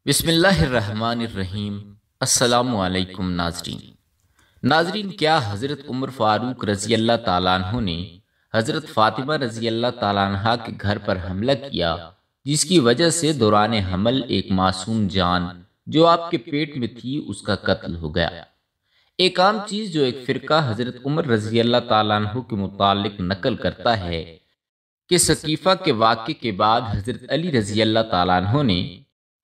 بسم اللہ الرحمن الرحیم۔ السلام علیکم ناظرین، کیا حضرت عمر فاروق رضی اللہ تعالیٰ عنہ نے حضرت فاطمہ رضی اللہ تعالیٰ عنہ کے گھر پر حملہ کیا، جس کی وجہ سے دوران حمل ایک معصوم جان جو آپ کے پیٹ میں تھی اس کا قتل ہو گیا؟ ایک عام چیز جو ایک فرقہ حضرت عمر رضی اللہ تعالیٰ عنہ کے متعلق نقل کرتا ہے کہ ثقیفہ کے واقعے کے بعد حضرت علی رضی اللہ تعالیٰ عنہ نے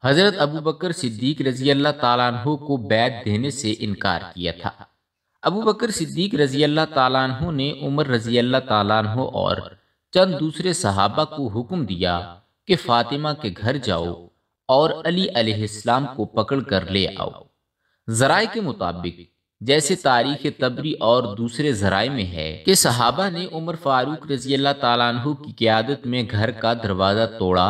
حضرت ابو بکر صدیق رضی اللہ تعالیٰ عنہ کو بیعت دینے سے انکار کیا تھا۔ ابو بکر صدیق رضی اللہ تعالیٰ عنہ نے عمر رضی اللہ تعالیٰ عنہ اور چند دوسرے صحابہ کو حکم دیا کہ فاطمہ کے گھر جاؤ اور علی علیہ السلام کو پکڑ کر لے آؤ۔ ذرائع کے مطابق، جیسے تاریخ طبری اور دوسرے ذرائع میں ہے کہ صحابہ نے عمر فاروق رضی اللہ تعالیٰ عنہ کی قیادت میں گھر کا دروازہ توڑا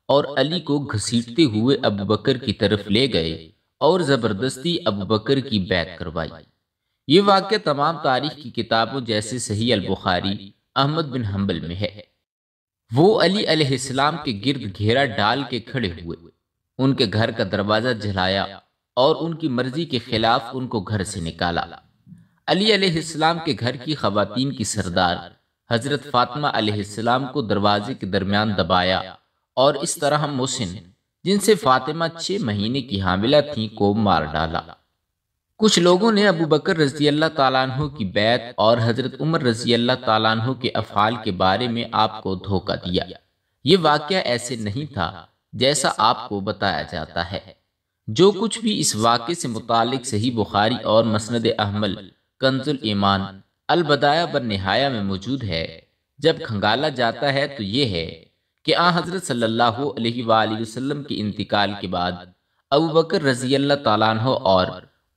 اور علی کو گھسیٹتے ہوئے ابو بکر کی طرف لے گئے اور زبردستی ابو بکر کی بیعت کروائی۔ یہ واقعہ تمام تاریخ کی کتابوں جیسے صحیح البخاری، احمد بن حنبل میں ہے۔ وہ علی علیہ السلام کے گرد گھیرا ڈال کے کھڑے ہوئے، ان کے گھر کا دروازہ جھلایا اور ان کی مرضی کے خلاف ان کو گھر سے نکالا۔ علی علیہ السلام کے گھر کی خواتین کی سردار حضرت فاطمہ علیہ السلام کو دروازے کے درمیان دبایا اور اس طرح محسن، جن سے فاطمہ 6 مہینے کی حاملہ تھیں، کو مار ڈالا۔ کچھ لوگوں نے ابو بکر رضی اللہ تعالیٰ عنہ کی بیعت اور حضرت عمر رضی اللہ تعالیٰ عنہ کے افعال کے بارے میں آپ کو دھوکہ دیا۔ یہ واقعہ ایسے نہیں تھا جیسا آپ کو بتایا جاتا ہے۔ جو کچھ بھی اس واقعے سے متعلق صحیح بخاری اور مسند احمد، کنز الایمان، البدایہ والنہایہ میں موجود ہے، جب کھنگالا جاتا ہے تو یہ ہے کہ حضرت صلی اللہ علیہ وآلہ وسلم کے انتقال کے بعد ابو بکر رضی اللہ تعالیٰ عنہ اور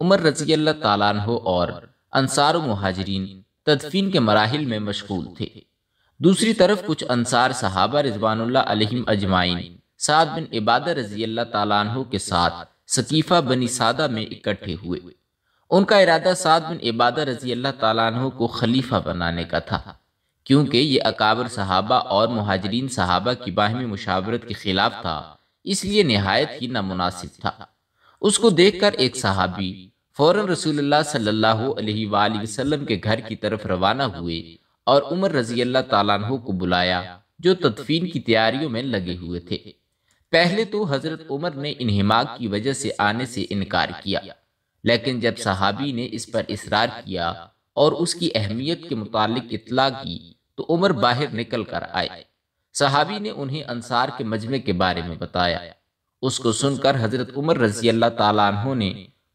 عمر رضی اللہ تعالیٰ عنہ اور انصار و مہاجرین تدفین کے مراحل میں مشغول تھے۔ دوسری طرف کچھ انصار صحابہ رضوان اللہ علیہم اجمعین سعد بن عبادہ رضی اللہ تعالیٰ عنہ کے ساتھ ثقیفہ بنی سعدہ میں اکٹھے ہوئے۔ ان کا ارادہ سعد بن عبادہ رضی اللہ تعالیٰ عنہ کو خلیفہ بنانے کا تھا، کیونکہ یہ اکابر صحابہ اور مہاجرین صحابہ کی باہمی مشاورت کے خلاف تھا، اس لیے نہایت ہی نامناسب تھا۔ اس کو دیکھ کر ایک صحابی فوراً رسول اللہ صلی اللہ علیہ وآلہ وسلم کے گھر کی طرف روانہ ہوئے اور عمر رضی اللہ تعالیٰ عنہ کو بلایا، جو تدفین کی تیاریوں میں لگے ہوئے تھے۔ پہلے تو حضرت عمر نے انہماک کی وجہ سے آنے سے انکار کیا، لیکن جب صحابی نے اس پر اصرار کیا اور اس کی اہمیت کے متعلق اطلاع کی تو عمر باہر نکل کر آئے۔ صحابی نے انہیں انصار کے مجمع کے بارے میں بتایا۔ اس کو سن کر حضرت عمر رضی اللہ تعالیٰ عنہ نے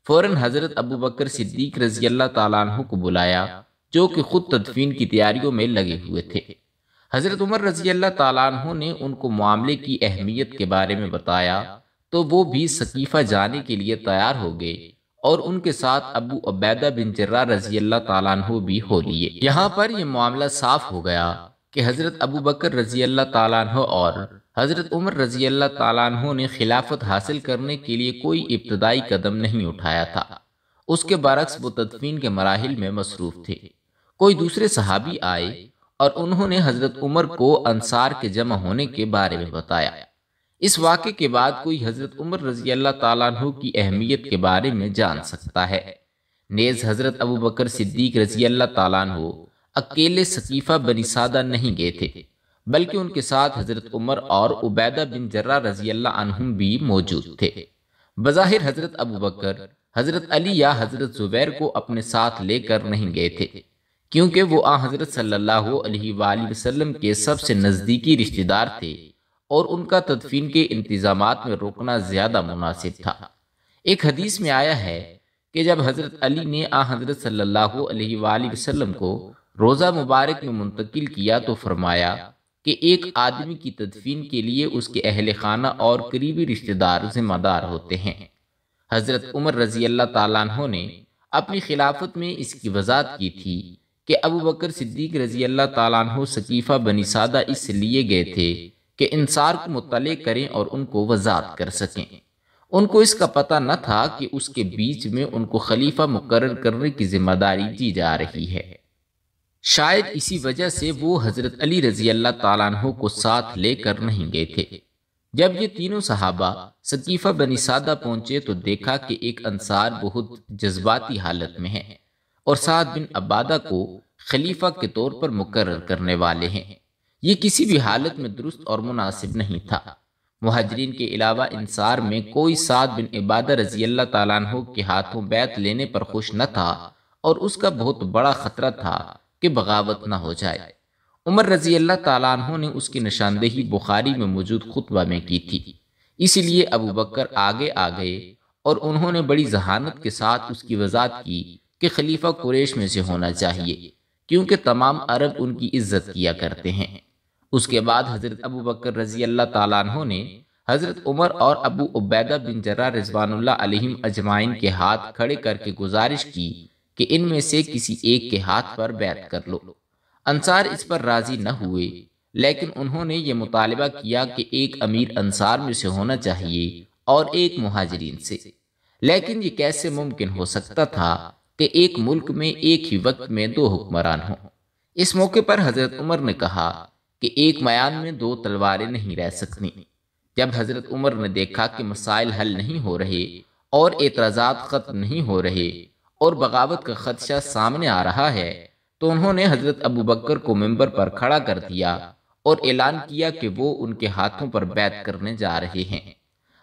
فوراً حضرت ابو بکر صدیق رضی اللہ تعالیٰ عنہ کو بلایا، جو کہ خود تدفین کی تیاریوں میں لگے ہوئے تھے۔ حضرت عمر رضی اللہ تعالیٰ عنہ نے ان کو معاملے کی اہمیت کے بارے میں بتایا تو وہ بھی ثقیفہ جانے کے لیے تیار ہو گئے اور ان کے ساتھ ابو عبیدہ بن جراح رضی اللہ تعالیٰ عنہ بھی ہو لیے۔ یہاں پر یہ معاملہ صاف ہو گیا کہ حضرت ابو بکر رضی اللہ تعالیٰ عنہ اور حضرت عمر رضی اللہ تعالیٰ عنہ نے خلافت حاصل کرنے کے لیے کوئی ابتدائی قدم نہیں اٹھایا تھا۔ اس کے برعکس وہ تدفین کے مراحل میں مصروف تھے۔ کوئی دوسرے صحابی آئے اور انہوں نے حضرت عمر کو انصار کے جمع ہونے کے بارے میں بتایا۔ اس واقعے کے بعد کوئی حضرت عمر رضی اللہ تعالیٰ عنہ کی اہمیت کے بارے میں جان سکتا ہے۔ نیز حضرت ابو بکر صدیق رضی اللہ تعالیٰ عنہ اکیلے ثقیفہ بنی سعدہ نہیں گئے تھے، بلکہ ان کے ساتھ حضرت عمر اور عبیدہ بن جراح رضی اللہ عنہم بھی موجود تھے۔ بظاہر حضرت ابو بکر حضرت علی یا حضرت زبیر کو اپنے ساتھ لے کر نہیں گئے تھے، کیونکہ وہ حضرت صلی اللہ علیہ وآلہ وسلم کے سب سے نزدیکی رشتہ دار تھے اور ان کا تدفین کے انتظامات میں رکنا زیادہ مناسب تھا۔ ایک حدیث میں آیا ہے کہ جب حضرت علی نے حضرت صلی اللہ علیہ وآلہ وسلم کو روزہ مبارک میں منتقل کیا تو فرمایا کہ ایک آدمی کی تدفین کے لیے اس کے اہل خانہ اور قریبی رشتہ دار ذمہ دار ہوتے ہیں۔ حضرت عمر رضی اللہ تعالیٰ عنہ نے اپنی خلافت میں اس کی وضاحت کی تھی کہ ابو بکر صدیق رضی اللہ تعالیٰ عنہ ثقیفہ بنی سعدہ اس لیے گئے تھے کہ انصار کو مطلع کریں اور ان کو وضاحت کر سکیں۔ ان کو اس کا پتہ نہ تھا کہ اس کے بیچ میں ان کو خلیفہ مقرر کرنے کی ذمہ داری دی جا رہی ہے۔ شاید اسی وجہ سے وہ حضرت علی رضی اللہ تعالیٰ عنہ کو ساتھ لے کر نہیں گئے تھے۔ جب یہ تینوں صحابہ ثقیفہ بنی سعدہ پہنچے تو دیکھا کہ ایک انصار بہت جذباتی حالت میں ہے اور سعد بن عبادہ کو خلیفہ کے طور پر مقرر کرنے والے ہیں۔ یہ کسی بھی حالت میں درست اور مناسب نہیں تھا۔ مہاجرین کے علاوہ انصار میں کوئی سعد بن عبادہ رضی اللہ تعالیٰ عنہ کے ہاتھوں بیعت لینے پر خوش نہ تھا اور اس کا بہت بڑا خطرہ تھا کہ بغاوت نہ ہو جائے۔ عمر رضی اللہ تعالیٰ عنہ نے اس کی نشاندہی بخاری میں موجود خطبہ میں کی تھی، اسی لیے ابو بکر آگے آ گئے اور انہوں نے بڑی ذہانت کے ساتھ اس کی وضاحت کی کہ خلیفہ قریش میں سے ہونا چاہیے، کیونکہ تمام عرب ان کی عزت کیا کرتے ہیں۔ اس کے بعد حضرت ابو بکر رضی اللہ تعالیٰ عنہ نے حضرت عمر اور ابو عبیدہ بن جراح رضوان اللہ علیہم اجمعین کے ہاتھ کھڑے کر کے گزارش کی کہ ان میں سے کسی ایک کے ہاتھ پر بیعت کر لو۔ انصار اس پر راضی نہ ہوئے، لیکن انہوں نے یہ مطالبہ کیا کہ ایک امیر انصار میں سے ہونا چاہیے اور ایک مہاجرین سے۔ لیکن یہ کیسے ممکن ہو سکتا تھا کہ ایک ملک میں ایک ہی وقت میں دو حکمران ہوں؟ اس موقع پر حضرت عمر نے کہا کہ ایک میان میں دو تلواریں نہیں رہ سکتی۔ جب حضرت عمر نے دیکھا کہ مسائل حل نہیں ہو رہے اور اعتراضات ختم نہیں ہو رہے اور بغاوت کا خدشہ سامنے آ رہا ہے، تو انہوں نے حضرت ابو بکر کو ممبر پر کھڑا کر دیا اور اعلان کیا کہ وہ ان کے ہاتھوں پر بیعت کرنے جا رہے ہیں۔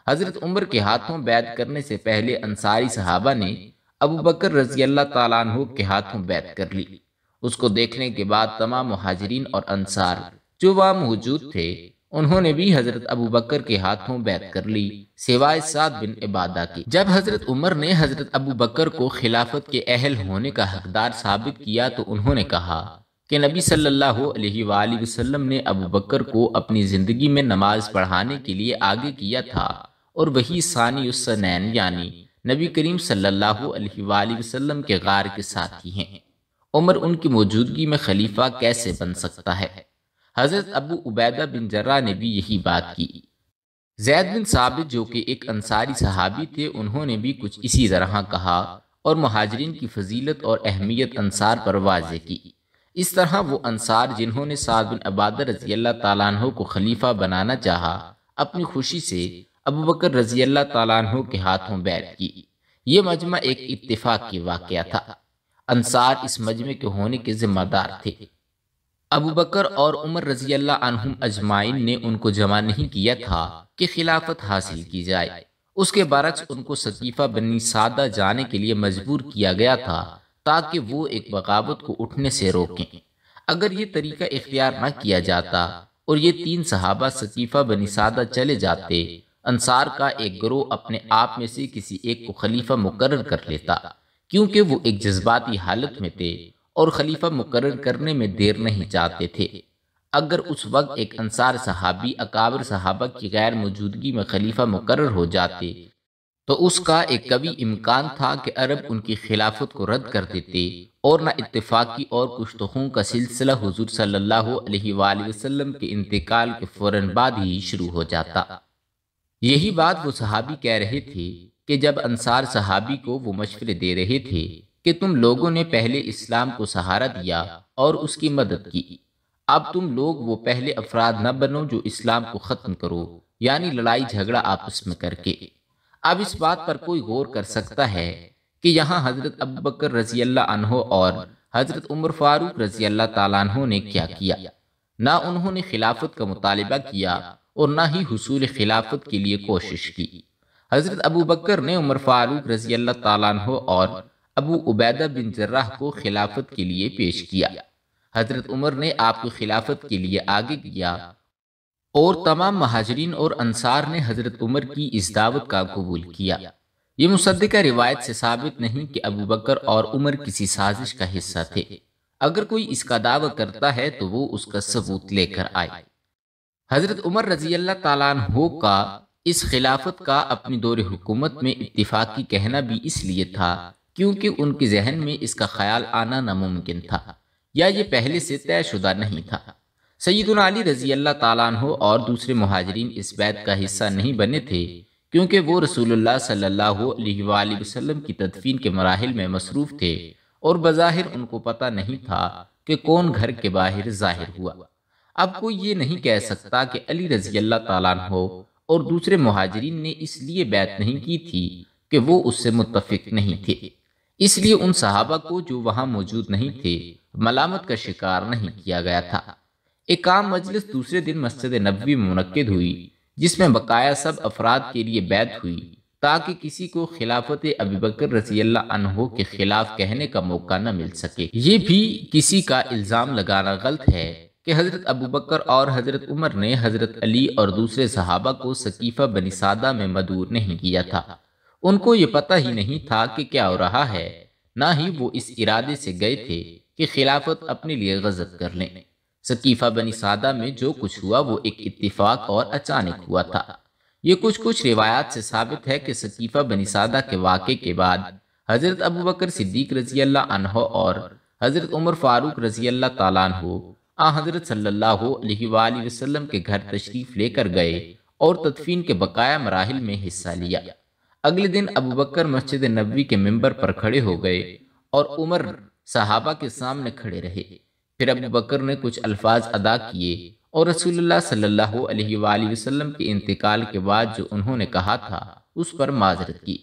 حضرت عمر کے ہاتھوں بیعت کرنے سے پہلے انصاری صحابہ نے ابو بکر رضی اللہ تعالیٰ عنہ کے ہاتھوں بیعت کر لی۔ اس کو دیکھنے کے بعد تمام مہاجرین اور انصار جو وہاں موجود تھے، انہوں نے بھی حضرت ابو بکر کے ہاتھوں بیعت کر لی، سوائے سعد بن عبادہ کی۔ جب حضرت عمر نے حضرت ابو بکر کو خلافت کے اہل ہونے کا حقدار ثابت کیا تو انہوں نے کہا کہ نبی صلی اللہ علیہ وآلہ وسلم نے ابو بکر کو اپنی زندگی میں نماز پڑھانے کے لیے آگے کیا تھا، اور وہی ثانی السنین یعنی نبی کریم صلی اللہ علیہ وآلہ وسلم کے غار کے ساتھی ہیں۔ عمر ان کی موجودگی میں خلیفہ کیسے بن سکتا ہے؟ حضرت ابو عبیدہ بن جراح نے بھی یہی بات کی۔ زید بن ثابت جو کہ ایک انصاری صحابی تھے، انہوں نے بھی کچھ اسی طرح کہا اور مہاجرین کی فضیلت اور اہمیت انصار پر واضح کی۔ اس طرح وہ انصار جنہوں نے سعد بن عبادہ رضی اللہ تعالیٰ عنہ کو خلیفہ بنانا چاہا، اپنی خوشی سے ابو بکر رضی اللہ تعالیٰ عنہ کے ہاتھوں بیعت کی۔ یہ مجمع ایک اتفاق کی واقعہ تھا۔ انصار اس مجمع کے ہونے کے ذمہ دار تھے۔ ابو بکر اور عمر رضی اللہ عنہم اجمعین نے ان کو جمع نہیں کیا تھا کہ خلافت حاصل کی جائے، اس کے برعکس ان کو ثقیفہ بنی سعدہ جانے کے لیے مجبور کیا گیا تھا تاکہ وہ ایک بغاوت کو اٹھنے سے روکیں۔ اگر یہ طریقہ اختیار نہ کیا جاتا اور یہ تین صحابہ ثقیفہ بنی سعدہ چلے جاتے، انصار کا ایک گروہ اپنے آپ میں سے کسی ایک کو خلیفہ مقرر کر لیتا، کیونکہ وہ ایک جذباتی حالت میں تھے اور خلیفہ مقرر کرنے میں دیر نہیں چاہتے تھے۔ اگر اس وقت ایک انصار صحابی اکابر صحابہ کی غیر موجودگی میں خلیفہ مقرر ہو جاتے تو اس کا ایک قوی امکان تھا کہ عرب ان کی خلافت کو رد کر دیتے اور نہ اتفاقی اور کشتخوں کا سلسلہ حضور صلی اللہ علیہ وآلہ وسلم کے انتقال کے فوراً بعد ہی شروع ہو جاتا۔ یہی بات وہ صحابی کہہ رہے تھے کہ جب انصار صحابی کو وہ مشورے دے رہے تھے کہ تم لوگوں نے پہلے اسلام کو سہارا دیا اور اس کی مدد کی، اب تم لوگ وہ پہلے افراد نہ بنو جو اسلام کو ختم کرو، یعنی لڑائی جھگڑا آپس میں کر کے۔ اب اس بات پر کوئی غور کر سکتا ہے کہ یہاں حضرت ابو بکر رضی اللہ عنہ اور حضرت عمر فاروق رضی اللہ تعالیٰ عنہ نے کیا کیا؟ نہ انہوں نے خلافت کا مطالبہ کیا اور نہ ہی حصول خلافت کے لیے کوشش کی۔ حضرت ابو بکر نے عمر فاروق رضی اللہ تعالیٰ عنہ اور ابو عبیدہ بن جراح کو خلافت کے لیے پیش کیا۔ حضرت عمر نے آپ کو خلافت کے لیے آگے کیا اور تمام مہاجرین اور انصار نے حضرت عمر کی اس دعوت کا قبول کیا۔ یہ مصدقہ روایت سے ثابت نہیں کہ ابو بکر اور عمر کسی سازش کا حصہ تھے۔ اگر کوئی اس کا دعویٰ کرتا ہے تو وہ اس کا ثبوت لے کر آئے۔ حضرت عمر رضی اللہ تعالیٰ عنہ کا اس خلافت کا اپنی دور حکومت میں اتفاقی کہنا بھی اس لیے تھا کیونکہ ان کے ذہن میں اس کا خیال آنا ناممکن تھا یا یہ پہلے سے طے شدہ نہیں تھا۔ سیدنا علی رضی اللہ تعالیٰ عنہ اور دوسرے مہاجرین اس بیعت کا حصہ نہیں بنے تھے کیونکہ وہ رسول اللہ صلی اللہ علیہ وآلہ وسلم کی تدفین کے مراحل میں مصروف تھے اور بظاہر ان کو پتہ نہیں تھا کہ کون گھر کے باہر ظاہر ہوا۔ اب کوئی یہ نہیں کہہ سکتا کہ علی رضی اللہ تعالیٰ عنہ اور دوسرے مہاجرین نے اس لیے بیعت نہیں کی تھی کہ وہ اس سے متفق نہیں تھے، اس لیے ان صحابہ کو جو وہاں موجود نہیں تھے ملامت کا شکار نہیں کیا گیا تھا۔ ایک عام مجلس دوسرے دن مسجد نبوی میں منعقد ہوئی، جس میں بقایا سب افراد کے لیے بیعت ہوئی تاکہ کسی کو خلافت ابی بکر رضی اللہ عنہ کے خلاف کہنے کا موقع نہ مل سکے۔ یہ بھی کسی کا الزام لگانا غلط ہے کہ حضرت ابو بکر اور حضرت عمر نے حضرت علی اور دوسرے صحابہ کو سقیفہ بنی سعدہ میں مدعو نہیں کیا تھا۔ ان کو یہ پتہ ہی نہیں تھا کہ کیا ہو رہا ہے، نہ ہی وہ اس ارادے سے گئے تھے کہ خلافت اپنے لیے غصب کر لیں۔ سقیفہ بنی سعدہ میں جو کچھ ہوا وہ ایک اتفاق اور اچانک ہوا تھا۔ یہ کچھ روایات سے ثابت ہے کہ سقیفہ بنی سعدہ کے واقعے کے بعد حضرت ابو بکر صدیق رضی اللہ عنہ اور حضرت عمر فاروق رضی اللہ تعالیٰ عنہ حضرت صلی اللہ علیہ وآلہ وسلم کے گھر تشریف لے کر گئے اور تدفین کے بقایا مراحل میں حصہ لیا۔ اگلے دن ابو بکر مسجد نبوی کے ممبر پر کھڑے ہو گئے اور عمر صحابہ کے سامنے کھڑے رہے۔ پھر ابو بکر نے کچھ الفاظ ادا کیے اور رسول اللہ صلی اللہ علیہ وآلہ وسلم کے انتقال کے بعد جو انہوں نے کہا تھا اس پر معذرت کی۔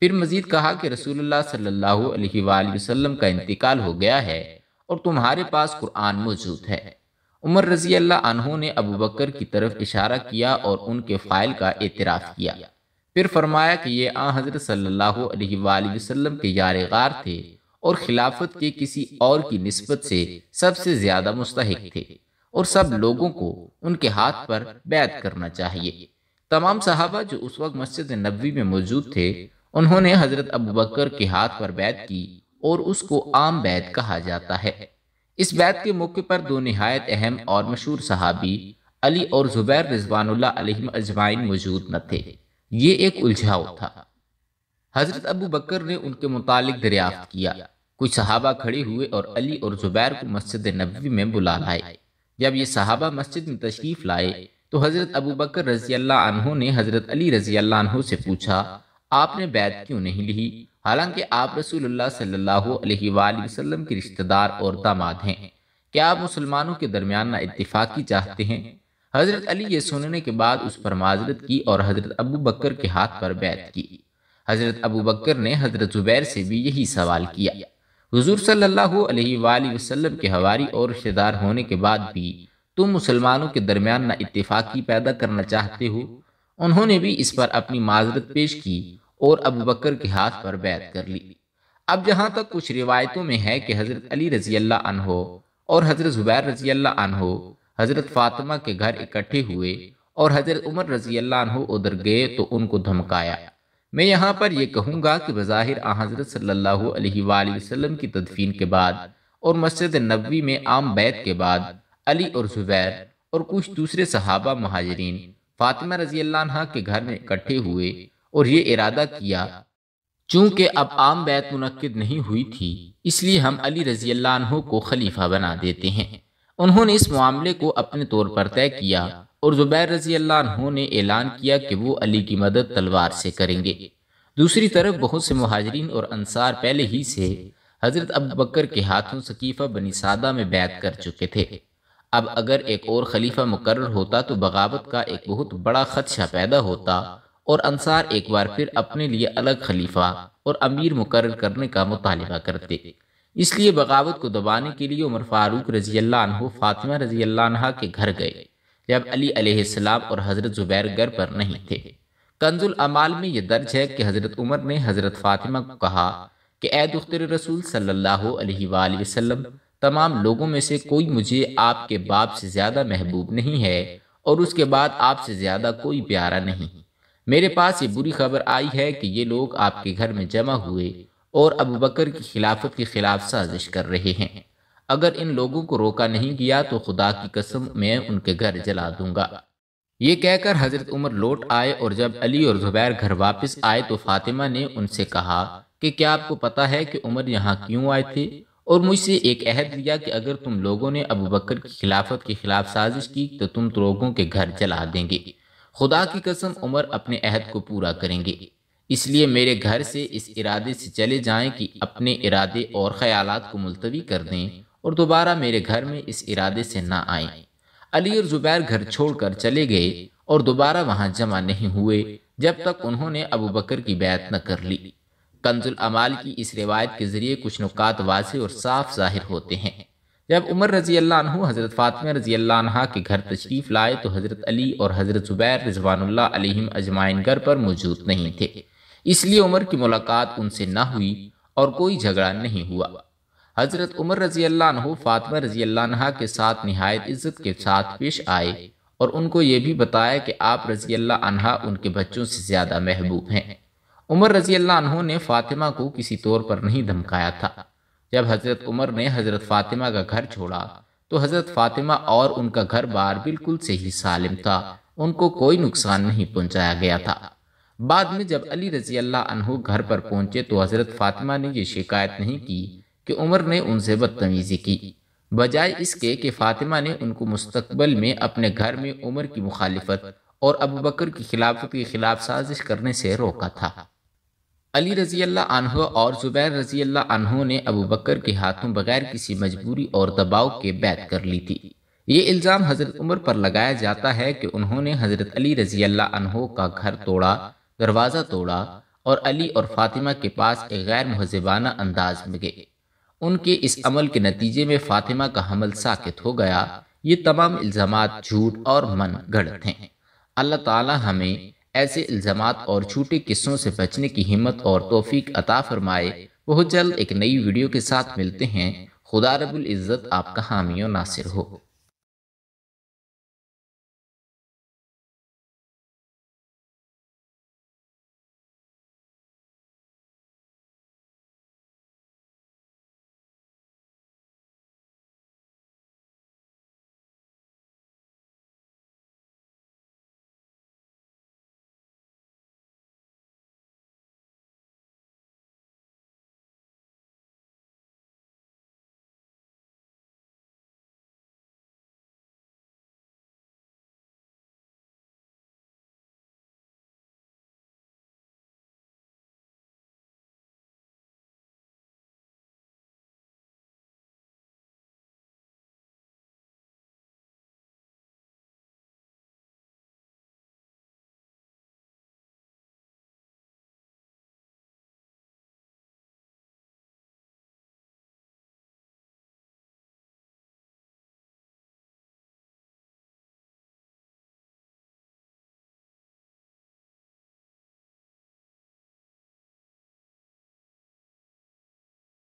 پھر مزید کہا کہ رسول اللہ صلی اللہ علیہ وآلہ وسلم کا انتقال ہو گیا ہے اور تمہارے پاس قرآن موجود ہے۔ عمر رضی اللہ عنہ نے ابو بکر کی طرف اشارہ کیا اور ان کے فعل کا اعتراف کیا۔ پھر فرمایا کہ یہ حضرت صلی اللہ علیہ وآلہ وسلم کے یار غار تھے اور خلافت کے کسی اور کی نسبت سے سب سے زیادہ مستحق تھے اور سب لوگوں کو ان کے ہاتھ پر بیعت کرنا چاہیے۔ تمام صحابہ جو اس وقت مسجد نبوی میں موجود تھے انہوں نے حضرت ابو بکر کے ہاتھ پر بیعت کی اور اس کو عام بیعت کہا جاتا ہے۔ اس بیعت کے موقع پر دو نہایت اہم اور مشہور صحابی علی اور زبیر رضوان اللہ علیہم اجمعین موجود نہ تھے۔ یہ ایک الجھاؤ تھا۔ حضرت ابو بکر نے ان کے متعلق دریافت کیا۔ کچھ صحابہ کھڑے ہوئے اور علی اور زبیر کو مسجد نبوی میں بلا لائے۔ جب یہ صحابہ مسجد میں تشریف لائے تو حضرت ابو بکر رضی اللہ عنہ نے حضرت علی رضی اللہ عنہ سے پوچھا، آپ نے بیعت کیوں نہیں لی حالانکہ آپ رسول اللہ صلی اللہ علیہ وآلہ وسلم کے رشتہ دار اور داماد ہیں؟ کیا آپ مسلمانوں کے درمیان نہ اتفاقی چاہتے ہیں؟ حضرت علی یہ سننے کے بعد اس پر معذرت کی اور حضرت ابو بکر کے ہاتھ پر بیعت کی۔ حضرت ابو بکر نے حضرت زبیر سے بھی یہی سوال کیا۔ حضور صلی اللہ علیہ وآلہ وسلم کے حواری اور رشتہ دار ہونے کے بعد بھی تم مسلمانوں کے درمیان نہ اتفاقی پیدا کرنا چاہتے ہو؟ انہوں نے بھی اس پر اپنی معذرت پیش کی اور ابو بکر کے ہاتھ پر بیعت کر لی۔ اب جہاں تک کچھ روایتوں میں ہے کہ حضرت علی رضی اللہ عنہ اور حضرت زبیر رضی اللہ عنہ حضرت فاطمہ کے گھر اکٹھے ہوئے اور حضرت عمر رضی اللہ عنہ ادھر گئے تو ان کو دھمکایا۔ میں یہاں پر یہ کہوں گا کہ بظاہر حضرت صلی اللہ علیہ وآلہ وسلم کی تدفین کے بعد اور مسجد نبوی میں عام بیعت کے بعد علی اور زبیر اور کچھ دوسرے صحابہ مہاجرین فاطمہ رضی اللہ عنہ کے گھر میں اکٹھے ہوئے اور یہ ارادہ کیا چونکہ اب عام بیعت منعقد نہیں ہوئی تھی اس لیے ہم علی رضی اللہ عنہ کو خلیفہ بنا دیتے ہیں۔ انہوں نے اس معاملے کو اپنے طور پر طے کیا اور زبیر رضی اللہ عنہ نے اعلان کیا کہ وہ علی کی مدد تلوار سے کریں گے۔ دوسری طرف بہت سے مہاجرین اور انصار پہلے ہی سے حضرت ابو بکر کے ہاتھوں سقیفہ بنی سعدہ میں بیعت کر چکے تھے۔ اب اگر ایک اور خلیفہ مقرر ہوتا تو بغاوت کا ایک بہت بڑا خدشہ پیدا ہوتا اور انصار ایک بار پھر اپنے لیے الگ خلیفہ اور امیر مقرر کرنے کا مطالبہ کرتے۔ اس لیے بغاوت کو دبانے کے لیے عمر فاروق رضی اللہ عنہ فاطمہ رضی اللہ عنہ کے گھر گئے جب علی علیہ السلام اور حضرت زبیر گھر پر نہیں تھے۔ کنز الاعمال میں یہ درج ہے کہ حضرت عمر نے حضرت فاطمہ کو کہا کہ اے دختر رسول صلی اللہ علیہ وآلہ وسلم، تمام لوگوں میں سے کوئی مجھے آپ کے باپ سے زیادہ محبوب نہیں ہے اور اس کے بعد آپ سے زیادہ کوئی پیارا نہیں۔ میرے پاس یہ بری خبر آئی ہے کہ یہ لوگ آپ کے گھر میں جمع ہوئے اور ابو بکر کی خلافت کے خلاف سازش کر رہے ہیں۔ اگر ان لوگوں کو روکا نہیں گیا تو خدا کی قسم میں ان کے گھر جلا دوں گا۔ یہ کہہ کر حضرت عمر لوٹ آئے اور جب علی اور زبیر گھر واپس آئے تو فاطمہ نے ان سے کہا کہ کیا آپ کو پتا ہے کہ عمر یہاں کیوں آئے تھے اور مجھ سے ایک عہد لیا کہ اگر تم لوگوں نے ابو بکر کی خلافت کے خلاف سازش کی تو تم لوگوں کے گھر جلا دیں گے۔ خدا کی قسم عمر اپنے عہد کو پورا کریں گے، اس لیے میرے گھر سے اس ارادے سے چلے جائیں کہ اپنے ارادے اور خیالات کو ملتوی کر دیں اور دوبارہ میرے گھر میں اس ارادے سے نہ آئیں۔ علی اور زبیر گھر چھوڑ کر چلے گئے اور دوبارہ وہاں جمع نہیں ہوئے جب تک انہوں نے ابو بکر کی بیعت نہ کر لی۔ کنز الاعمال کی اس روایت کے ذریعے کچھ نکات واضح اور صاف ظاہر ہوتے ہیں۔ جب عمر رضی اللہ عنہ حضرت فاطمہ رضی اللہ عنہا کے گھر تشریف لائے تو حضرت علی اور حضرت زبیر رضوان اللہ علیہم اجمعین گھر پر موجود نہیں تھے، اس لیے عمر کی ملاقات ان سے نہ ہوئی اور کوئی جھگڑا نہیں ہوا۔ حضرت عمر رضی اللہ عنہ فاطمہ رضی اللہ عنہا کے ساتھ نہایت عزت کے ساتھ پیش آئے اور ان کو یہ بھی بتایا کہ آپ رضی اللہ عنہا ان کے بچوں سے زیادہ محبوب ہیں۔ عمر رضی اللہ عنہ نے فاطمہ کو کسی طور پر نہیں دھمکایا تھا۔ جب حضرت عمر نے حضرت فاطمہ کا گھر چھوڑا تو حضرت فاطمہ اور ان کا گھر بار بالکل صحیح سالم تھا، ان کو کوئی نقصان نہیں پہنچایا گیا تھا۔ بعد میں جب علی رضی اللہ عنہ گھر پر پہنچے تو حضرت فاطمہ نے یہ شکایت نہیں کی کہ عمر نے ان سے بدتمیزی کی، بجائے اس کے کہ فاطمہ نے ان کو مستقبل میں اپنے گھر میں عمر کی مخالفت اور ابو بکر کی خلافت کے خلاف سازش کرنے سے روکا تھا۔ علی رضی اللہ عنہ اور زبیر رضی اللہ عنہ نے ابو بکر کے ہاتھوں بغیر کسی مجبوری اور دباؤ کے بیعت کر لی تھی۔ یہ الزام حضرت عمر پر لگایا جاتا ہے کہ انہوں نے حضرت علی رضی اللہ عنہ کا گھر توڑا، دروازہ توڑا اور علی اور فاطمہ کے پاس ایک غیر مہذبانہ انداز میں گئے۔ ان کے اس عمل کے نتیجے میں فاطمہ کا حمل ساقط ہو گیا۔ یہ تمام الزامات جھوٹ اور من گھڑت ہیں۔ اللہ تعالی ہمیں ایسے الزامات اور جھوٹے قصوں سے بچنے کی ہمت اور توفیق عطا فرمائے۔ بہت جلد ایک نئی ویڈیو کے ساتھ ملتے ہیں۔ خدا رب العزت آپ کا حامی و ناصر ہو۔